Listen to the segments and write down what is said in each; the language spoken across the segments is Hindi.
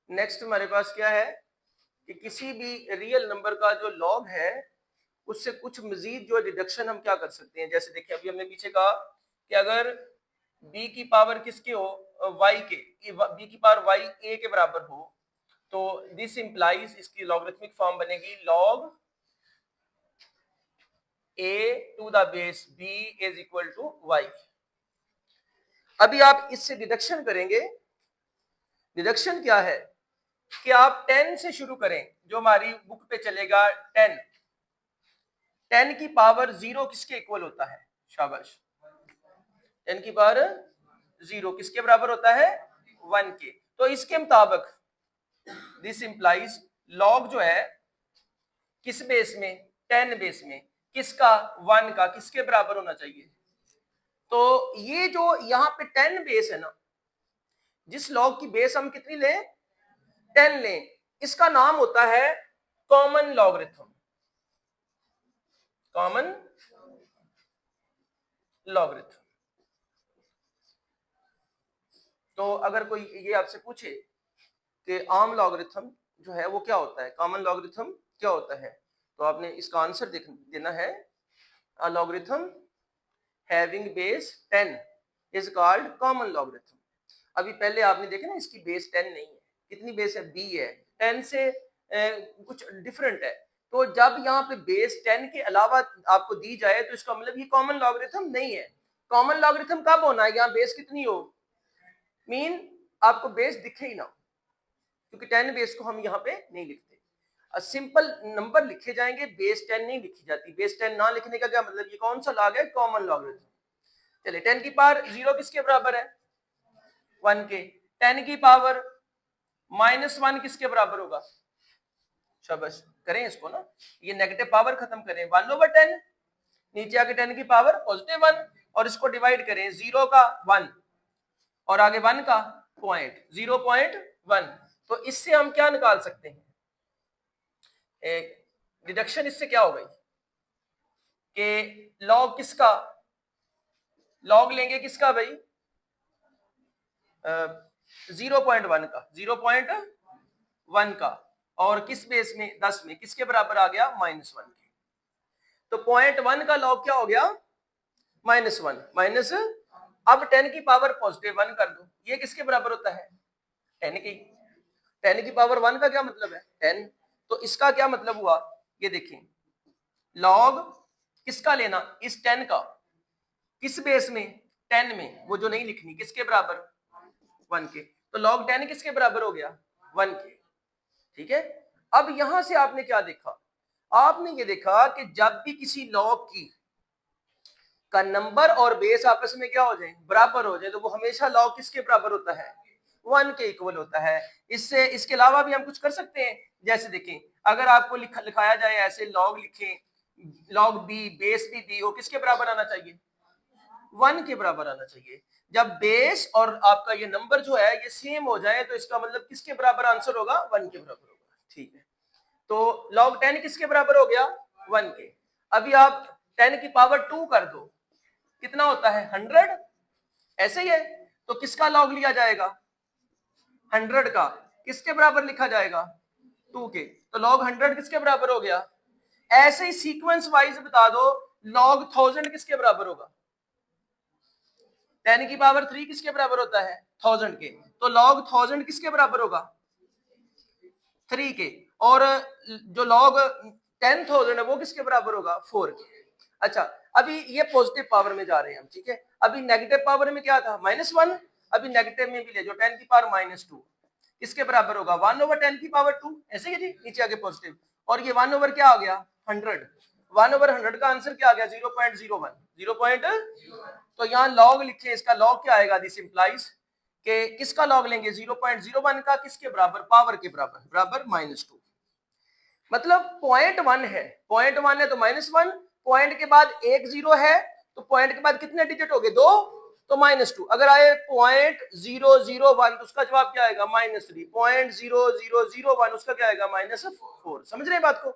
नेक्स्ट हमारे पास क्या है कि किसी भी रियल नंबर का जो लॉग है उससे कुछ मजीद जो डिडक्शन हम क्या कर सकते हैं। जैसे देखिए अभी हमने पीछे कहा कि अगर b की पावर किसके हो, y के, b की पावर y a के बराबर हो, तो दिस इंप्लाइज इसकी लॉगरिथमिक फॉर्म बनेगी log a to the base b is equal to y। अभी आप इससे डिडक्शन करेंगे। डिडक्शन क्या है कि आप 10 से शुरू करें, जो हमारी बुक पे चलेगा 10। 10 की पावर 0 किसके इक्वल होता है? शाबाश। 10 की पावर 0 किसके बराबर होता है? 1 के। तो इसके मुताबिक दिस इंप्लाइज लॉग जो है किस बेस में? 10 बेस में। किसका? 1 का। किसके बराबर होना चाहिए? तो ये जो यहाँ पे 10 बेस है ना, जिस लॉग की बेस हम कितनी लें? 10 लें, इसका नाम होता है कॉमन लॉगरिथम। Common logarithm. तो अगर कोई ये आपसे पूछे कि आम लॉगरिथम जो है वो क्या होता है, कॉमन लॉगरिथम क्या होता है, तो आपने इसका आंसर देना है a logarithm having base 10 is called common logarithm. अभी पहले आपने देखा ना, इसकी बेस 10 नहीं है। कितनी बेस है? b है। 10 से कुछ डिफरेंट है। तो जब यहाँ पे बेस 10 के अलावा आपको दी जाए तो इसका मतलब ये कॉमन लॉगरिथम नहीं है। कॉमन लॉगरिथम कब होना है? यहाँ बेस कितनी हो, मीन आपको बेस दिखे ही ना, क्योंकि 10 बेस को हम यहाँ पे नहीं लिखते। सिंपल नंबर लिखे जाएंगे, बेस 10 नहीं लिखी जाती। बेस 10 ना लिखने का क्या मतलब? ये कौन सा लॉग है? Common logarithm. चलिए 10 की पावर 0 किसके बराबर है? 1 के। 10 की पावर -1 किसके बराबर होगा? शाबाश। करें इसको ना, ये नेगेटिव पावर खत्म करें, 1/10। नीचे आके 10 की पावर +1 और इसको डिवाइड करें, 0 का 1 और आगे 1 का पॉइंट, 0.1। तो इससे हम क्या निकाल सकते हैं? डिडक्शन इससे क्या हो गई कि लॉग किसका? लॉग लेंगे किसका भाई? 0.1 का। 0.1 का। और किस बेस में? 10 में। किसके बराबर आ गया? -1 के। तो 0.1 का लॉग क्या हो गया? -1 माइनस। अब 10 की पावर +1 कर दो, ये किसके बराबर होता है? 10 की। 10 की पावर 1 का क्या मतलब है? 10। तो इसका क्या मतलब हुआ? ये देखें, लॉग किसका लेना? इस 10 का। किस बेस में? 10 में। वो जो नहीं लिखनी, किसके बराबर? 1 के। तो log 10 किसके बराबर हो गया? 1 के। ठीक है। अब यहां से आपने क्या देखा? आपने ये देखा कि जब भी किसी लॉग की का नंबर और बेस आपस में क्या हो जाए? बराबर हो जाए, तो वो हमेशा लॉग किसके बराबर होता है? 1 के इक्वल होता है। इससे इसके अलावा भी हम कुछ कर सकते हैं। जैसे देखें, अगर आपको लिखाया जाए ऐसे, लॉग लिखें, लॉग बी, बेस भी दी हो, किसके बराबर आना चाहिए? 1 के बराबर आना चाहिए। जब बेस और आपका ये नंबर जो है ये सेम हो जाए, तो इसका मतलब किसके बराबर आंसर होगा? 1 के बराबर होगा। ठीक है। तो log 10 किसके बराबर हो गया? 1 के। अभी आप 10 की पावर 2 कर दो, कितना होता है? 100। ऐसे ही है। तो किसका log लिया जाएगा? 100 का। किसके बराबर लिखा जाएगा? 2 के। तो log 100 किसके बराबर हो गया? ऐसे ही सीक्वेंस वाइज बता दो, log 1000 किसके बराबर होगा? 10 की पावर 3 किसके बराबर होता है? 1000 के। तो log 1000 किसके बराबर होगा? 3 के। और जो log 10,000 है वो किसके बराबर होगा? 4 के। अच्छा, अभी ये पॉजिटिव पावर में जा रहे हैं हम। ठीक है। अभी नेगेटिव पावर में क्या था? -1। अभी नेगेटिव में भी ले, जो 10 की पावर -2 किसके बराबर होगा? 1/10 की पावर 2। ऐसे ही जी, नीचे आगे पॉजिटिव। और ये 1 ओवर क्या आ गया? 100। 1/100 का आंसर क्या आ गया? 0.01। 0. तो यहाँ लॉग लिखे, इसका लॉग क्या आएगा? दिस इंप्लाइज कि किसका लॉग लेंगे? 0.01 का। किसके बराबर? पावर के बराबर, बराबर -2। मतलब 0.1 है। 0.1 है तो -1। पॉइंट के बाद एक 0 है, तो पॉइंट के बाद कितने डिजिट हो गए? 2। तो -2। अगर आए 0.001 तो उसका जवाब क्या आएगा? -3। 0.0001 उसका क्या आएगा? -4। समझ रहे बात को?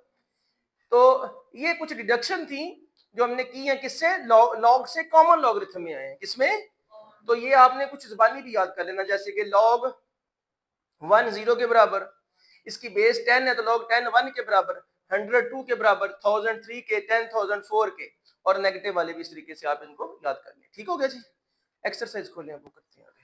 तो ये कुछ डिडक्शन थी जो हमने की है। किससे? लॉग से कॉमन लॉगरिथम में आए हैं। किसमें? तो ये आपने कुछ जुबानी भी याद कर लेना, जैसे कि लॉग 1 0 के बराबर, इसकी बेस 10 है तो log 10 1 के बराबर, 100 2 के बराबर, 1000 3 के, 10,000 4 के, और नेगेटिव वाले भी इस तरीके से आप इनको याद कर लें। ठीक हो गया जी। एक्सरसाइज खोलें, आपको करते हैं आगे।